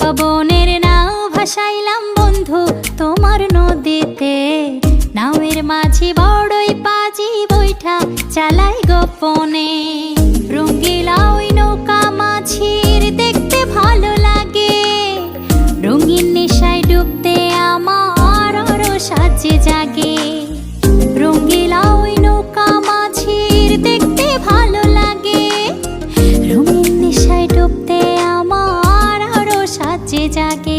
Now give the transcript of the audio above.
পবনের নাও ভাসাইলাম বন্ধু তোমার নদীতে। নাওয়ের মাঝি বড়ই পাজি বৈঠা চালাই গোপনে। রঙ্গিলা ওই নৌকা মাঝির দেখতে ভালো লাগে। রঙিন নেশায় ডুবতে আমার আরো সাজে জাগে। রঙ্গিলা ওই নৌকা মাঝির দেখতে ভালো লাগে। রঙিন নেশায় ডুবতে আমার আরো সাজে জাগে।